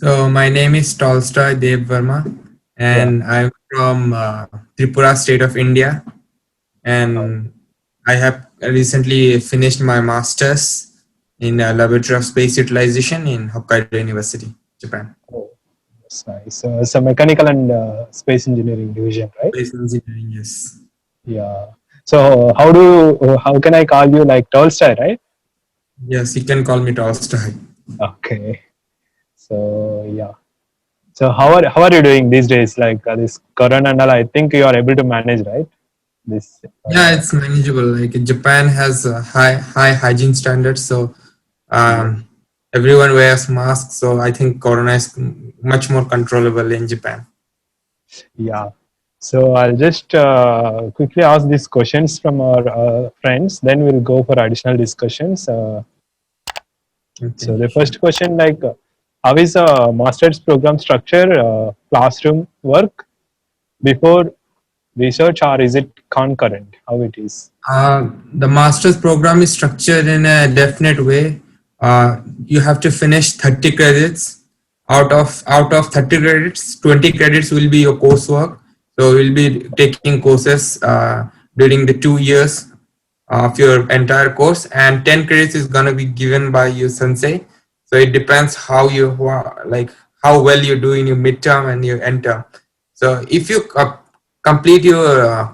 So my name is Tolstoy Dev Verma, Yeah. and I'm from Tripura state of India. Oh, And I have recently finished my master's in Laboratory of Space Utilization in Hokkaido University, Japan. oh, that's nice. So it's a mechanical and space engineering division, right? Space engineering, yes. Yeah. So how can I call you like Tolstoy, right? Yes, you can call me Tolstoy. Okay. So yeah. So how are you doing these days? Like this Corona and all, I think you are able to manage, right? This. Yeah, it's manageable. Like Japan has high hygiene standards, so Yeah. um, everyone wears masks. So I think Corona is much more controllable in Japan. Yeah. So I'll just quickly ask these questions from our friends. Then we'll go for additional discussions. Okay, So the sure. first question, like, how is a master's program structure? Classroom work before research, or is it concurrent? How it is? The master's program is structured in a definite way. You have to finish 30 credits. Out of 30 credits, 20 credits will be your coursework. So you'll be taking courses during the 2 years of your entire course, and 10 credits is gonna be given by your sensei. So it depends how you like how well you do in your midterm and your end term. So if you complete your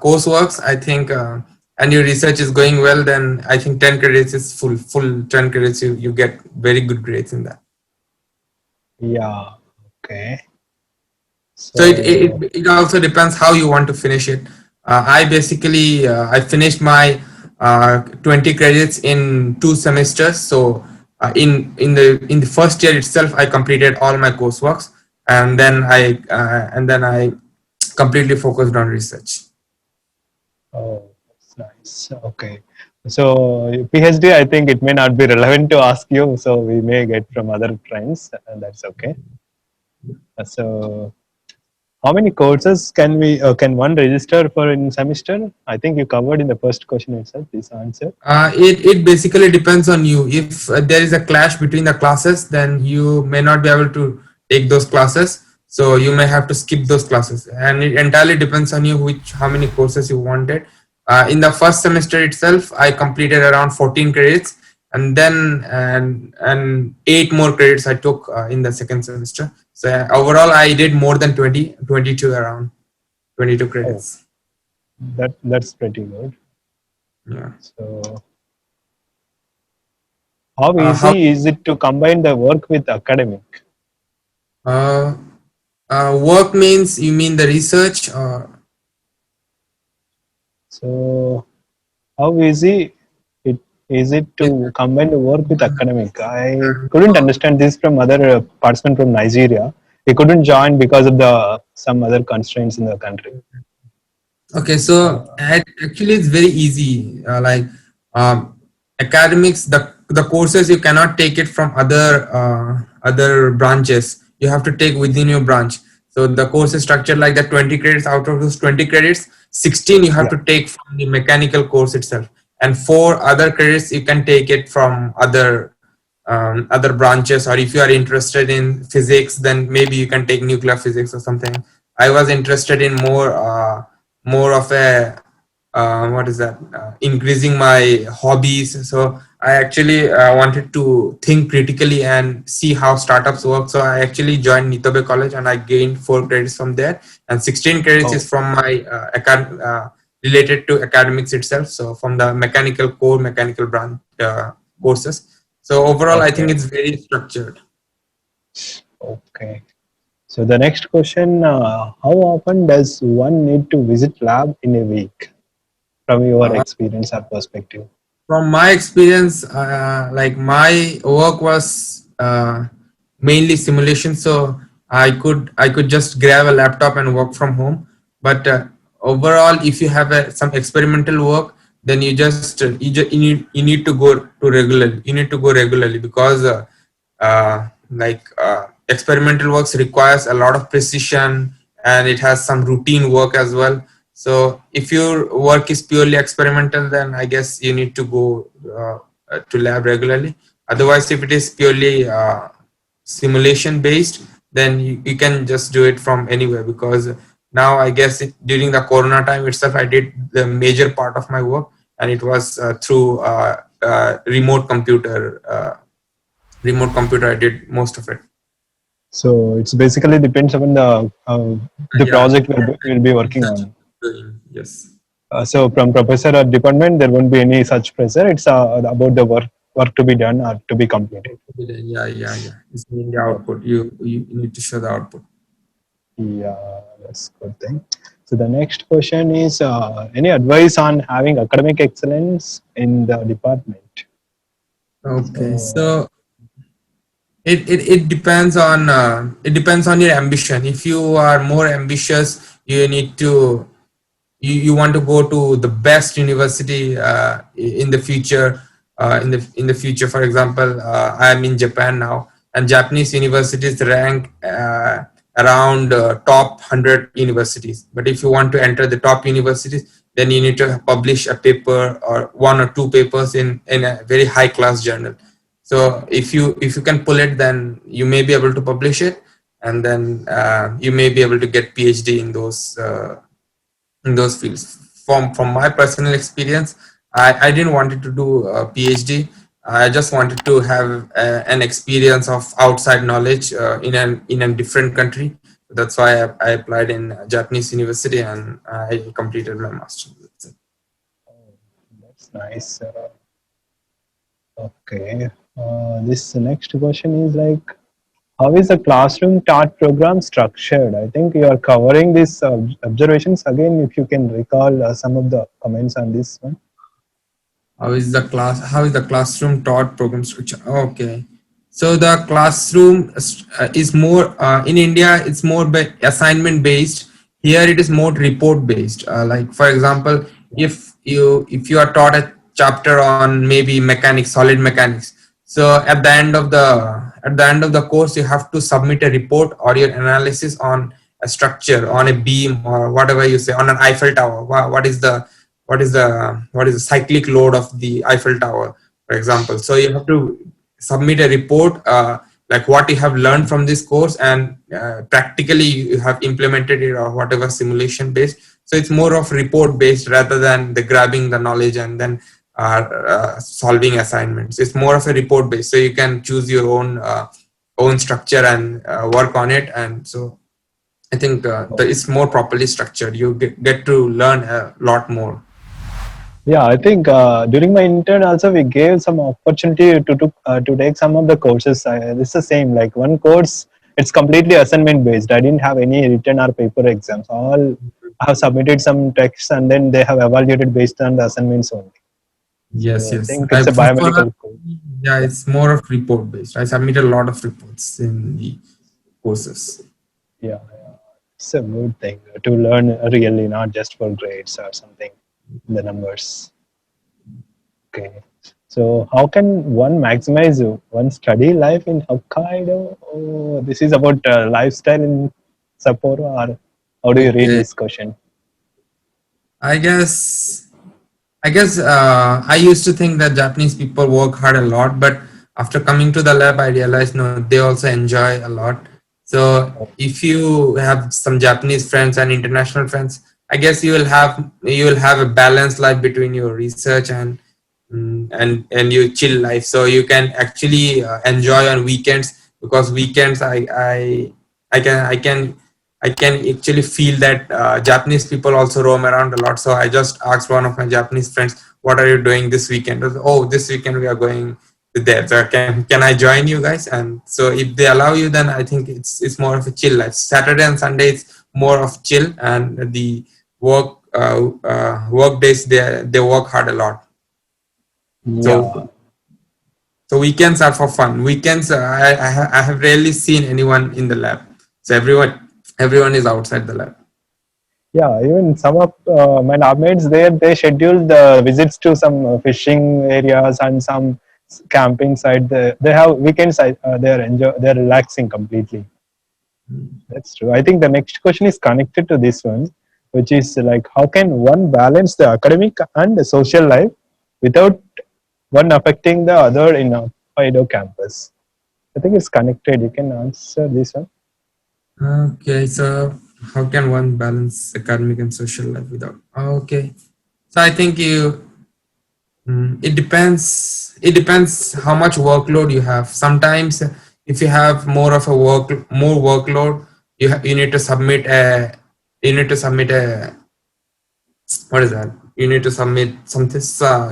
courseworks, I think, and your research is going well, then I think 10 credits is full 10 credits. You get very good grades in that. Yeah. Okay. So So it also depends how you want to finish it. I basically I finished my 20 credits in 2 semesters. So in the first year itself, I completed all my courseworks, and then I completely focused on research. oh, that's nice. Okay. So PhD, I think it may not be relevant to ask you. So we may get from other friends, and that's okay. So how many courses can one register for in semester? I think you covered in the first question itself. This answer. It basically depends on you. If there is a clash between the classes, then you may not be able to take those classes. So you may have to skip those classes, and it entirely depends on you which how many courses you wanted. In the first semester itself, I completed around 14 credits, and 8 more credits I took in the second semester. So overall, I did more than 20, 22 around 22 Oh, credits. that's pretty good. Yeah. So how How easy is it to combine the work with academic? uh, work means you mean the research? So how easy it is it to combine the work with academic? I couldn't understand this from other participant from Nigeria. He couldn't join because of the some other constraints in the country. Okay, so Uh, actually it's very easy. Academics, the courses you cannot take it from other branches. You have to take within your branch. So the course is structured like that. 20 credits, out of those 20 credits, 16 you have yeah, to take from the mechanical course itself, and 4 other credits you can take it from other branches. Or if you are interested in physics, then maybe you can take nuclear physics or something. I was interested in more of a what is that, increasing my hobbies. So I actually wanted to think critically and see how startups work. So I actually joined Nitobe College, and I gained 4 credits from there, and 16 credits oh, is from my related to academics itself. So from the mechanical branch courses. So overall, I think okay, it's very structured. okay. So the next question: how often does one need to visit lab in a week, from your Uh, experience or perspective? from my experience, like my work was mainly simulation, so I could just grab a laptop and work from home. But overall, if you have some experimental work, then you need to go to regularly. You need to go regularly because experimental works requires a lot of precision, and it has some routine work as well. So if your work is purely experimental, then I guess you need to go to lab regularly. Otherwise, if it is purely simulation based, then you can just do it from anywhere, because now I guess during the corona time itself I did the major part of my work, and it was through remote computer I did most of it. So it's basically depends upon the Yeah, project we'll be working research on. doing, yes. So from professor or department, there won't be any such pressure. It's about the work to be done or to be completed. Yeah. It's in the Oh, output. You need to show the output. yeah, that's good thing. So the next question is any advice on having academic excellence in the department? Okay, So so it depends on your ambition. If you are more ambitious, you want to go to the best university in the future. In the future, for example, I am in Japan now, and Japanese universities rank around top 100 universities. But if you want to enter the top universities, then you need to publish a paper or one or two papers in a very high class journal. So if you can pull it, then you may be able to publish it, and then you may be able to get PhD in those fields. From my personal experience, I didn't wanted to do a PhD. I just wanted to have an experience of outside knowledge in a different country. That's why I applied in a Japanese university, and I completed my master's. That's it. that's nice. Okay. This next question is like, how is the classroom taught program structured? I think you are covering these observations again. If you can recall some of the comments on this one. How is the classroom taught program structure? Okay. So the classroom is more in India, it's more assignment based. Here it is more report based. Like for example, if you are taught a chapter on maybe mechanics, solid mechanics, so at the end of the course you have to submit a report or your analysis on a structure, on a beam, or whatever you say, on an Eiffel Tower. What is the cyclic load of the Eiffel Tower, for example. So you have to submit a report, like what you have learned from this course, and practically you have implemented it, or whatever, simulation based. So it's more of report based rather than the grabbing the knowledge and then solving assignments. It's more of a report based, so you can choose your own structure and work on it. And so I think that it's more properly structured. You get to learn a lot more. Yeah, I think during my intern also we gave some opportunity to take some of the courses. It's the same, like one course, it's completely assignment based. I didn't have any written or paper exams. All I have submitted some texts and then they have evaluated based on the assignments only. Yes, So I yes. think I it's a prefer, biomedical course. yeah, it's more of report based. I submitted a lot of reports in the courses. Yeah, yeah. It's a good thing to learn really, not just for grades or something, the numbers. Okay. So how can one maximize one study life in Hokkaido? Oh, this is about lifestyle in Sapporo, or how do you read Okay. this question? I guess I used to think that Japanese people work hard a lot, but after coming to the lab, I realized no, they also enjoy a lot. So if you have some Japanese friends and international friends, I guess you will have a balanced life between your research and your chill life. So you can actually enjoy on weekends, because weekends I can I can I can actually feel that Japanese people also roam around a lot. So I just asked one of my Japanese friends, "What are you doing this weekend?" Oh, this weekend we are going to there. So can I join you guys? And so if they allow you, then I think it's more of a chill life. Saturday and Sunday it's more of chill, and the work days they work hard a lot. Yeah, So so weekends are for fun. Weekends I have rarely seen anyone in the lab. So everyone is outside the lab. yeah. Even some of my lab mates there, they schedule the visits to some fishing areas and some camping site. They have weekends. They're relaxing completely. That's true. I think the next question is connected to this one, which is like, how can one balance the academic and the social life without one affecting the other in a Hokkaido campus? I think it's connected. You can answer this one. Okay, so how can one balance academic and social life without? Okay, so I think it depends. It depends how much workload you have. Sometimes, if you have more workload, you need to submit a what is that? You need to submit something.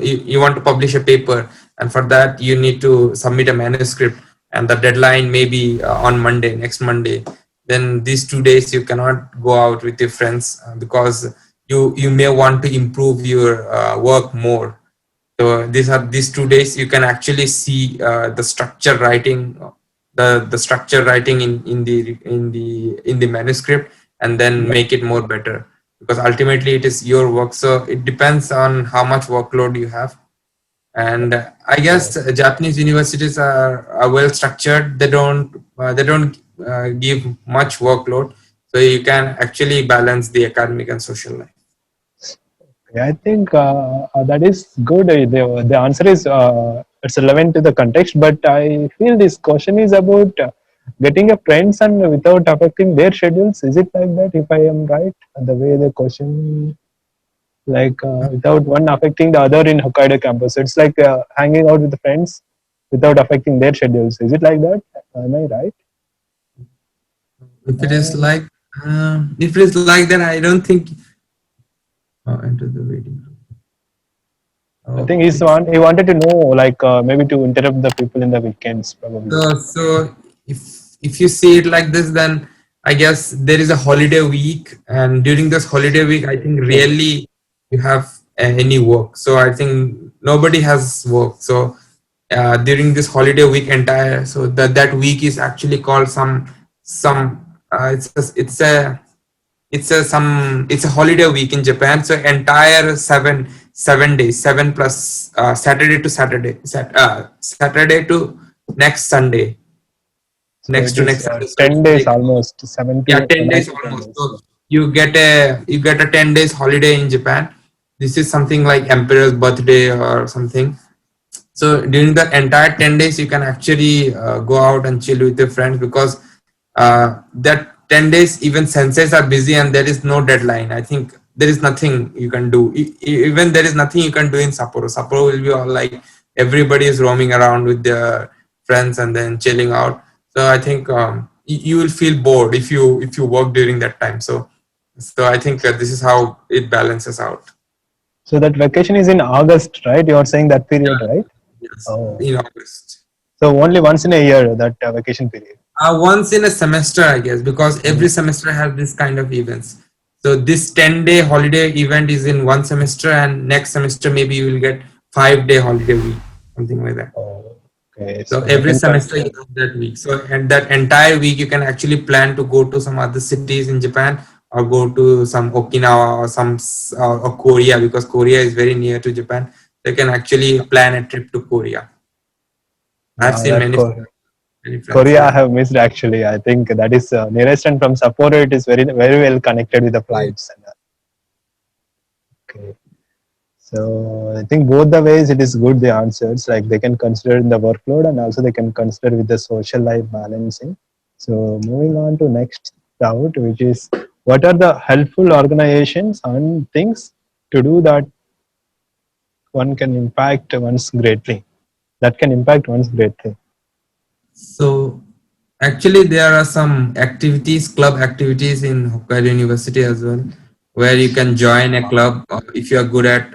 You want to publish a paper, and for that you need to submit a manuscript, and the deadline may be on Monday, next Monday. Then these 2 days you cannot go out with your friends because you may want to improve your work more. So these 2 days you can actually see the structure writing, the structure writing in the manuscript, and then Yeah. make it more better, because ultimately it is your work. So it depends on how much workload you have. And I Okay. guess Japanese universities are well structured. They don't give much workload, so you can actually balance the academic and social life. Yeah, I think that is good. The answer is it's relevant to the context, but I feel this question is about getting a friends and without affecting their schedules. Is it like that? If I am right, the way the question, like without one affecting the other in Hokkaido campus, it's like hanging out with the friends without affecting their schedules. Is it like that? Am I right? If it is Uh, like if it is like that, I don't think. Enter the waiting room. I think Okay. he wanted to know like maybe to interrupt the people in the weekends probably. So if you see it like this, then I guess there is a holiday week, and during this holiday week, I think really you have any work. So I think nobody has work. So during this holiday week entire, so that week is actually called some it's a holiday week in Japan. So entire 7 days, 7 plus Saturday to Saturday to next Sunday, So it is next Sunday. So it's 10 days like, almost, 7 yeah, to 10 9 days to 10 almost. days. So you get a 10 days holiday in Japan. This is something like Emperor's birthday or something. So during the entire 10 days you can actually go out and chill with your friends, because that 10 days even senseis are busy and there is no deadline. I think there is nothing you can do. Even there is nothing you can do in Sapporo will be all like everybody is roaming around with their friends and then chilling out. So I think you will feel bored if you work during that time. So I think this is how it balances out. So that vacation is in August, right? You are saying that period, Yeah, right? yes, Oh, in August. so only once in a year that vacation period. Once in a semester, I guess, because every semester has this kind of events. So this 10-day holiday event is in one semester, and next semester maybe you will get 5-day holiday week, something like that. Oh, okay. So So they every can semester you consider. have that week. So and that entire week you can actually plan to go to some other cities in Japan, or go to some Okinawa or or Korea, because Korea is very near to Japan. They can actually plan a trip to Korea. I've Yeah, seen that many friends Korea I there. have missed actually. I think that is nearest, and from Sapporo it is very well connected with the flights. And, okay. So I think both the ways it is good the answers, like they can consider in the workload and also they can consider with the social life balancing. So moving on to next doubt, which is what are the helpful organizations and things to do that one can impact one's greatly, that can impact one's greatly. So actually, there are some club activities in Hokkaido University as well, where you can join a club if you are good at,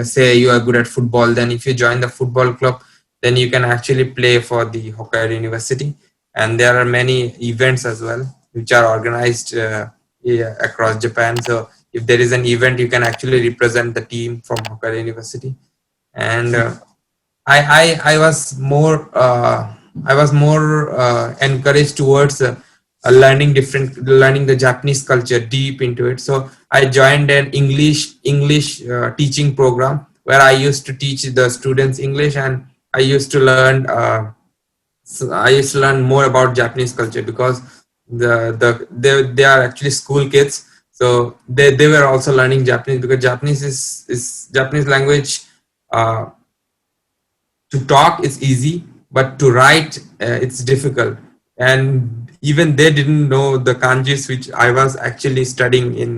say, you are good at football. Then, if you join the football club, then you can actually play for the Hokkaido University. And there are many events as well, which are organized yeah, across Japan. So, if there is an event, you can actually represent the team from Hokkaido University. And I was more encouraged towards learning the Japanese culture deep into it. So I joined an English teaching program where I used to teach the students English, and I used to learn I used to learn more about Japanese culture, because they are actually school kids. So they were also learning Japanese, because Japanese is Japanese language. To talk is easy, but to write it's difficult. and even they didn't know the kanjis which I was actually studying in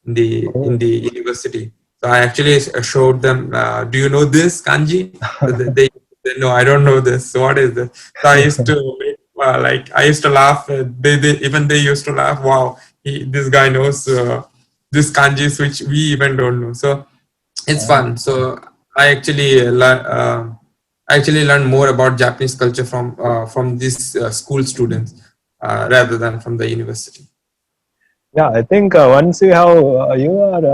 Oh. the university. So I actually showed them, do you know this kanji? So they no, I don't know this. So what is this? So I used to make, like I used to laugh. They used to laugh. Wow, this guy knows this kanjis which we even don't know. So it's Oh. fun. So I actually learned more about Japanese culture from these school students rather than from the university. Yeah, I think once you have you are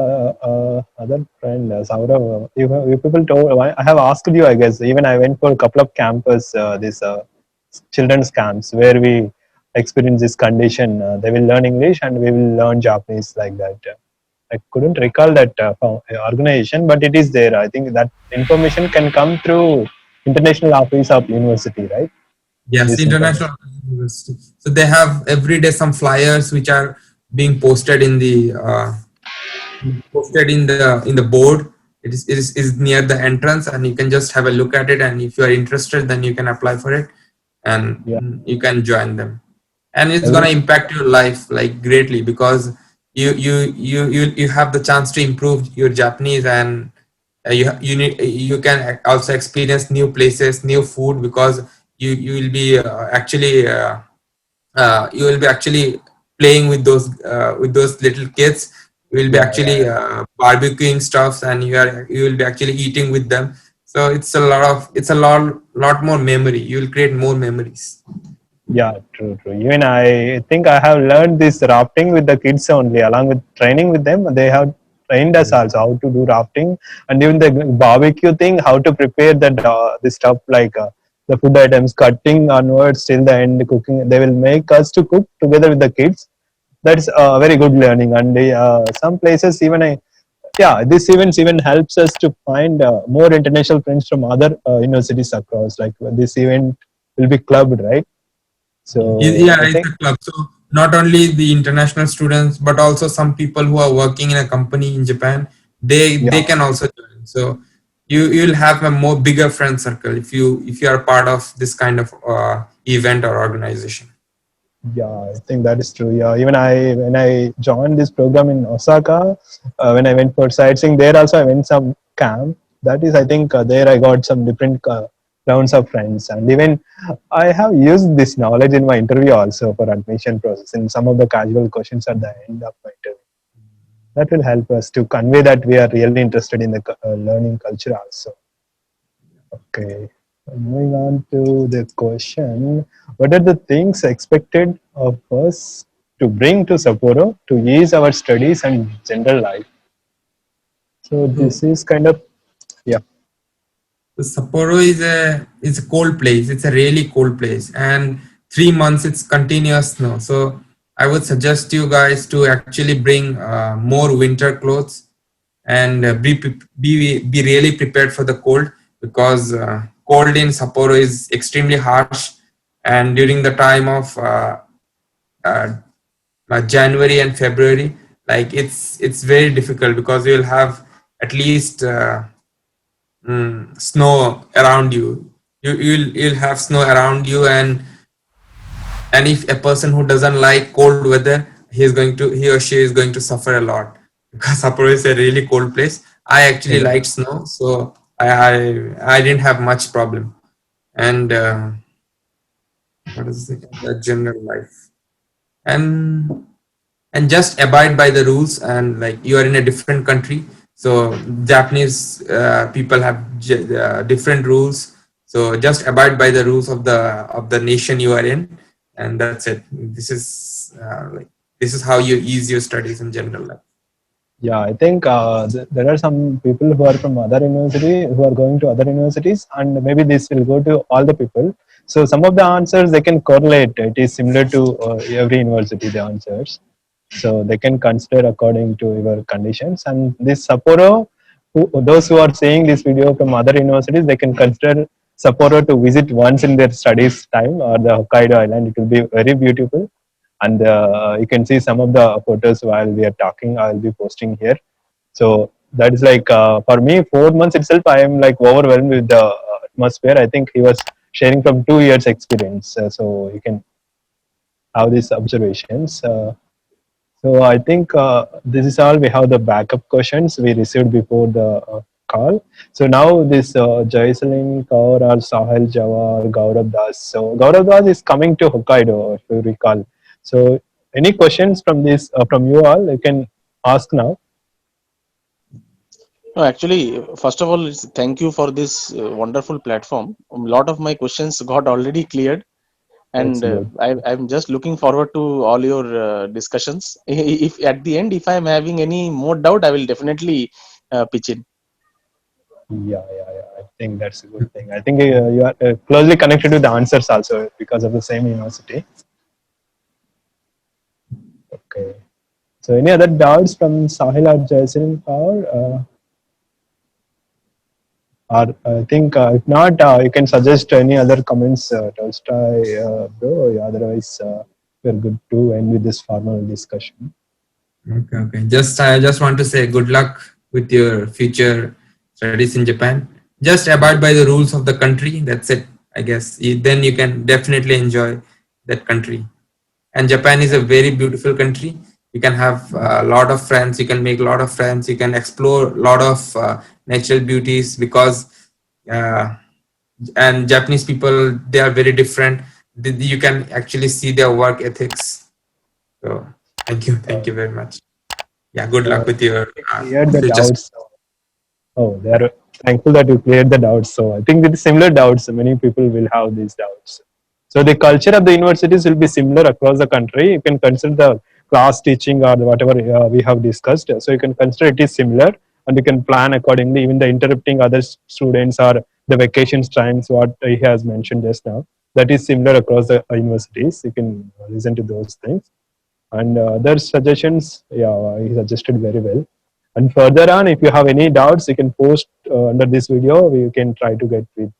other friend Saurav, you people told I have asked you. I guess even I went for a couple of campus this children's camps where we experience this condition. They will learn English and we will learn Japanese like that. I couldn't recall that organization, but it is there. I think that information can come through international office of university, right? Yes, This information. international university. So they have every day some flyers which are being posted in the board. It is near the entrance, and you can just have a look at it. And if you are interested, then you can apply for it, and Yeah, you can join them. And it's every gonna impact your life like greatly, because you have the chance to improve your Japanese, and you can also experience new places, new food, because you will be you will be actually playing with those little kids. You will be yeah, yeah. actually barbecuing stuffs, and you will be actually eating with them. So it's a lot more memory. You will create more memories. Yeah, true, true. Even I think I have learned this rafting with the kids only, along with training with them. They have trained us also how to do rafting, and even the barbecue thing, how to prepare the stuff like the food items, cutting onwards till the end, cooking. They will make us to cook together with the kids. That's very good learning. And some places even yeah, this events even helps us to find more international friends from other universities across. Like this event will be clubbed, right? So Yeah, I it's think a club. So not only the international students, but also some people who are working in a company in Japan, they yeah, can also join. So you'll have a more bigger friend circle if you are part of this kind of event or organization. yeah, I think that is true. Yeah, even I when I joined this program in Osaka, when I went for sightseeing there, also I went some camp. That is, I think there I got some different rounds of friends, and even I have used this knowledge in my interview also for admission process in some of the casual questions at the end of my interview. That will help us to convey that we are really interested in the learning culture also. Okay. Moving on to the question, what are the things expected of us to bring to Sapporo to ease our studies and general life? So So this is kind of, yeah, Sapporo is a cold place. It's a really cold place, and 3 months it's continuous snow. So I would suggest you guys to actually bring more winter clothes, and be really prepared for the cold, because cold in Sapporo is extremely harsh, and during the time of uh, January and February, like it's very difficult, because you'll have at least snow around you. You'll have snow around you, and if a person who doesn't like cold weather, he or she is going to suffer a lot, because Sapporo is a really cold place. I actually yeah, liked snow, so I didn't have much problem. And what is the general life, and and just abide by the rules, and like you are in a different country, so Japanese people have different rules. So just abide by the rules of the nation you are in, and that's it. This is how you ease your studies in general life. yeah. I think there are some people who are from other university who are going to other universities, and maybe this will go to all the people. So some of the answers they can correlate. It is similar to every university the answers. So they can consider according to your conditions. And this Sapporo, those who are seeing this video from other universities, they can consider Sapporo to visit once in their studies time, or the Hokkaido island. It will be very beautiful, and you can see some of the photos while we are talking. I will be posting here. So that is like for me, 4 months itself, I am like overwhelmed with the atmosphere. I think he was sharing from 2 years experience, so you can. have these observations. So I think this is all. We have the backup questions we received before the call. So now this Jaisalin Kaur or Sahil Java or Gaurav Das. So Gaurav Das is coming to Hokkaido, if you recall. So any questions from this from you all, you can ask now. No, actually, first of all, thank you for this wonderful platform. A lot of my questions got already cleared, That's and good. I'm just looking forward to all your discussions. If at the end, if I'm having any more doubt, I will definitely pitch in. Yeah. I think that's a good thing. I think you are closely connected with the answers also because of the same university. Okay. So any other doubts from Sahil or Jaisalin Kaur? Or I think if not, you can suggest any other comments, Tolstoy, bro. Otherwise, we're good to end with this formal discussion. Okay. I just want to say good luck with your future studies in Japan. Just abide by the rules of the country. That's it. I guess then you can definitely enjoy that country. And Japan is a very beautiful country. You can have a lot of friends. You can make a lot of friends. You can explore a lot of natural beauties because uh, and Japanese people, they are very different. You can actually see their work ethics. So thank Uh, you very much. Yeah, good luck with so your cleared the future. doubts. Oh, they are thankful that you cleared the doubts. So I think with similar doubts, many people will have these doubts. So the culture of the universities will be similar across the country. You can consider the class teaching or whatever we have discussed. So you can consider it is similar, and you can plan accordingly. Even the interrupting other students or the vacations times, what he has mentioned just now, that is similar across the universities. You can listen to those things. And other suggestions, yeah, he suggested very well. And further on, if you have any doubts, you can post under this video. We can try to get with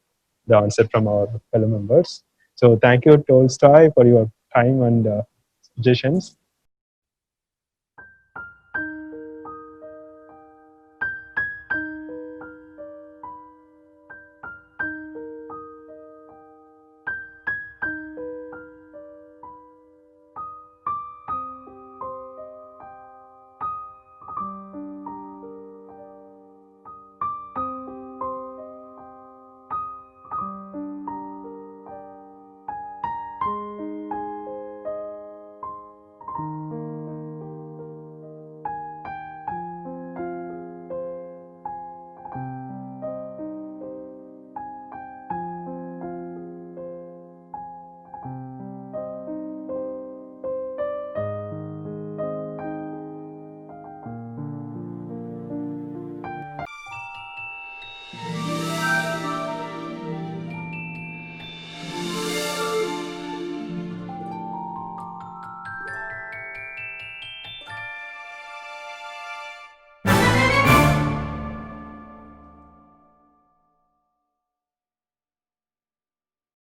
the answer from our fellow members. So thank you, Tolstoy, for your time and suggestions.